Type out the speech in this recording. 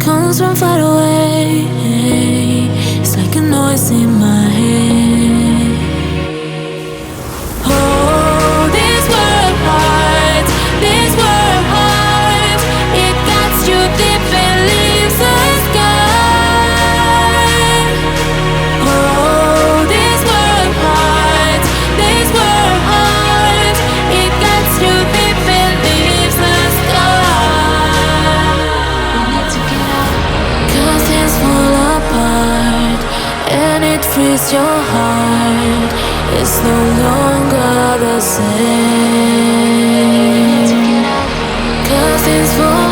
comes from far away. It's like a noise in my head. Oh, this world heart, this world heart, it cuts you deep and leaves a scar. Oh, this world heart, it cuts you deep and leaves a scar. We need to get out, 'cause things fall apart and it frees your heart. It's no longer the same. 'Cause things fall